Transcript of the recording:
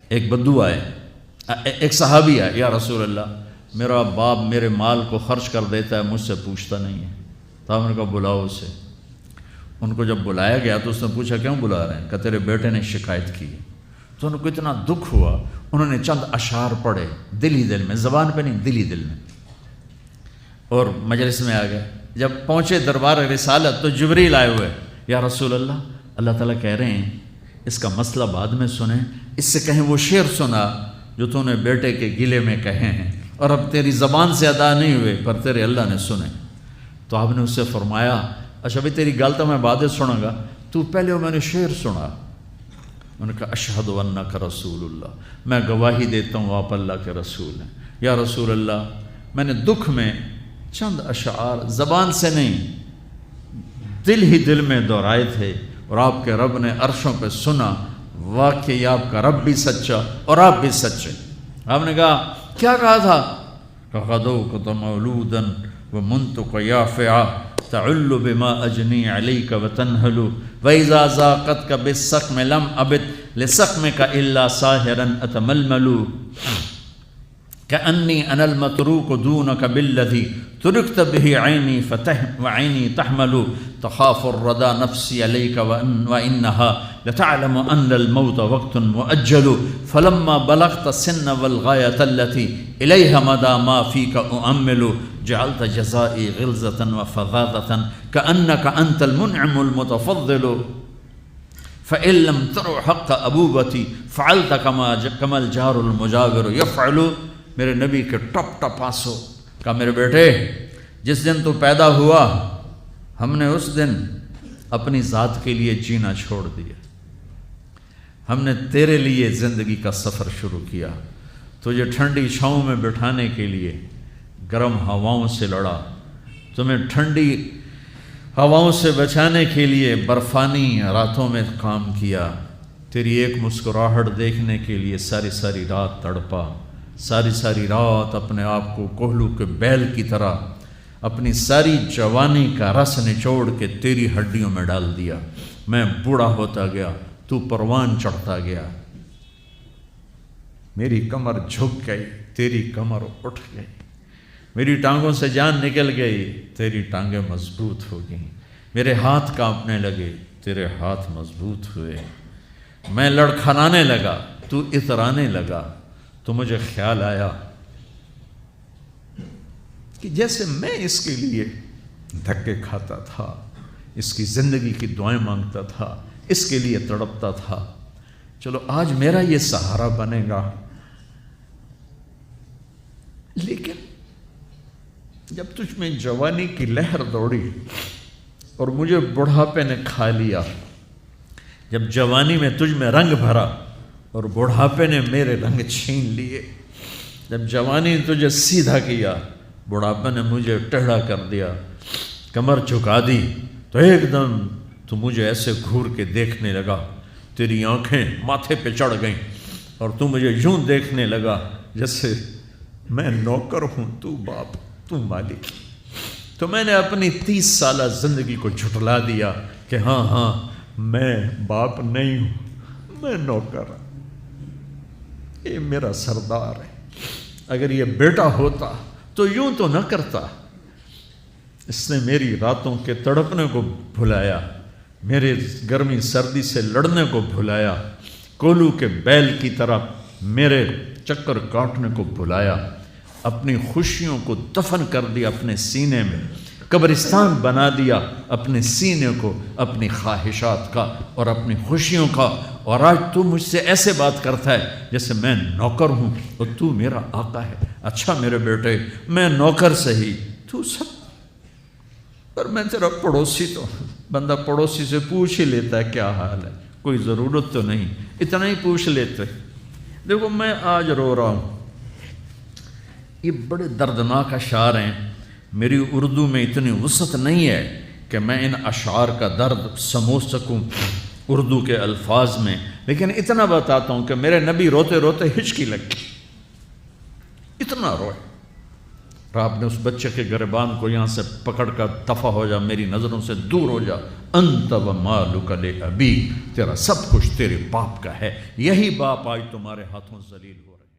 ایک بدو آئے، ایک صحابی آئے، یا رسول اللہ میرا باپ میرے مال کو خرچ کر دیتا ہے، مجھ سے پوچھتا نہیں ہے۔ تو آپ نے کہا بلاؤ اسے۔ ان کو جب بلایا گیا تو اس نے پوچھا کیوں بلا رہے ہیں؟ کہ تیرے بیٹے نے شکایت کی۔ تو ان کو اتنا دکھ ہوا، انہوں نے چند اشعار پڑھے دل ہی دل میں، زبان پہ نہیں، دل ہی دل میں، اور مجلس میں آ گئے۔ جب پہنچے دربار رسالت تو جبریل آئے ہوئے، یا رسول اللہ اللہ تعالیٰ کہہ رہے ہیں اس کا مسئلہ بعد میں سنیں، اس سے کہیں وہ شعر سنا جو تو نے بیٹے کے گلے میں کہے ہیں، اور اب تیری زبان سے ادا نہیں ہوئے پر تیرے اللہ نے سنے۔ تو آپ نے اس سے فرمایا اچھا بھائی تیری گل تو میں بعد سنوں گا، تو پہلے میں نے شعر سنا۔ انہوں نے کہا اشہد انک رسول اللہ، میں گواہی دیتا ہوں آپ اللہ کے رسول ہیں۔ یا رسول اللہ میں نے دکھ میں چند اشعار زبان سے نہیں دل ہی دل میں دہرائے تھے، اور آپ کے رب نے عرشوں پہ سنا، واقعی آپ کا رب بھی سچا اور آپ بھی سچے۔ آپ نے کہا کیا کہا تھا؟ کہ غدوک مولودا ومنتک یافعا تعل بما اجنی علیک وتنہل وإذا ذاقتک بالسقم لم ابت لسقمک الا ساہرا اتململ کأنی انا المتروک دونک بالذی ترکت به عینی وعینی تحمل تخاف الردى نفسی علیک وإنها لتعلم ان الموت وقت مؤجل فلما بلغت السن والغایة التي الیها مدى ما فیک اؤمل جعلت جزائی غلظة وفظاظة كأنك انت المنعم المتفضل فإن لم تر حق ابوبتی فعلت كما الجار المجاور يفعل۔ میرے نبی کے ٹپ ٹپ آنسو۔ کہا میرے بیٹے جس دن تو پیدا ہوا ہم نے اس دن اپنی ذات کے لیے جینا چھوڑ دیا، ہم نے تیرے لیے زندگی کا سفر شروع کیا، تجھے ٹھنڈی چھاؤں میں بٹھانے کے لیے گرم ہواؤں سے لڑا، تمہیں ٹھنڈی ہواؤں سے بچانے کے لیے برفانی راتوں میں کام کیا، تیری ایک مسکراہٹ دیکھنے کے لیے ساری ساری رات تڑپا، ساری ساری رات اپنے آپ کو کوہلو کے بیل کی طرح اپنی ساری جوانی کا رس نچوڑ کے تیری ہڈیوں میں ڈال دیا۔ میں بوڑھا ہوتا گیا، تو پروان چڑھتا گیا، میری کمر جھک گئی، تیری کمر اٹھ گئی، میری ٹانگوں سے جان نکل گئی، تیری ٹانگیں مضبوط ہو گئیں، میرے ہاتھ کانپنے لگے، تیرے ہاتھ مضبوط ہوئے، میں لڑکھنانے لگا، تو اترانے لگا، تو مجھے خیال آیا کہ جیسے میں اس کے لیے دھکے کھاتا تھا، اس کی زندگی کی دعائیں مانگتا تھا، اس کے لیے تڑپتا تھا، چلو آج میرا یہ سہارا بنے گا۔ لیکن جب تجھ میں جوانی کی لہر دوڑی اور مجھے بڑھاپے نے کھا لیا، جب جوانی میں تجھ میں رنگ بھرا اور بڑھاپے نے میرے رنگ چھین لیے، جب جوانی نے تجھے سیدھا کیا، بڑھاپے نے مجھے ٹیڑھا کر دیا، کمر جھکا دی، تو ایک دم تو مجھے ایسے گھور کے دیکھنے لگا، تیری آنکھیں ماتھے پہ چڑھ گئیں اور تو مجھے یوں دیکھنے لگا جیسے میں نوکر ہوں، تو باپ، تو مالک۔ تو میں نے اپنی 30 سالہ زندگی کو جھٹلا دیا کہ ہاں میں باپ نہیں ہوں، میں نوکر ہوں، یہ میرا سردار ہے۔ اگر یہ بیٹا ہوتا تو یوں تو نہ کرتا، اس نے میری راتوں کے تڑپنے کو بھلایا، میرے گرمی سردی سے لڑنے کو بھلایا، کولو کے بیل کی طرح میرے چکر کاٹنے کو بھلایا، اپنی خوشیوں کو دفن کر دیا اپنے سینے میں، قبرستان بنا دیا اپنے سینے کو، اپنی خواہشات کا اور اپنی خوشیوں کا، اور آج تو مجھ سے ایسے بات کرتا ہے جیسے میں نوکر ہوں اور تو میرا آقا ہے۔ اچھا میرے بیٹے میں نوکر سہی، تو سب، پر میں تیرا پڑوسی تو بندہ پڑوسی سے پوچھ ہی لیتا ہے کیا حال ہے، کوئی ضرورت تو نہیں، اتنا ہی پوچھ لیتے۔ دیکھو میں آج رو رہا ہوں، یہ بڑے دردناک اشعار ہیں، میری اردو میں اتنی وسعت نہیں ہے کہ میں ان اشعار کا درد سمجھ سکوں اردو کے الفاظ میں، لیکن اتنا بتاتا ہوں کہ میرے نبی روتے روتے ہچکی لگ گئی، اتنا روئے، اور آپ نے اس بچے کے گریبان کو یہاں سے پکڑ کر دفع ہو جا، میری نظروں سے دور ہو جا، انت و مالک لابیک، تیرا سب کچھ تیرے باپ کا ہے، یہی باپ آج تمہارے ہاتھوں ذلیل ہو رہے ہیں۔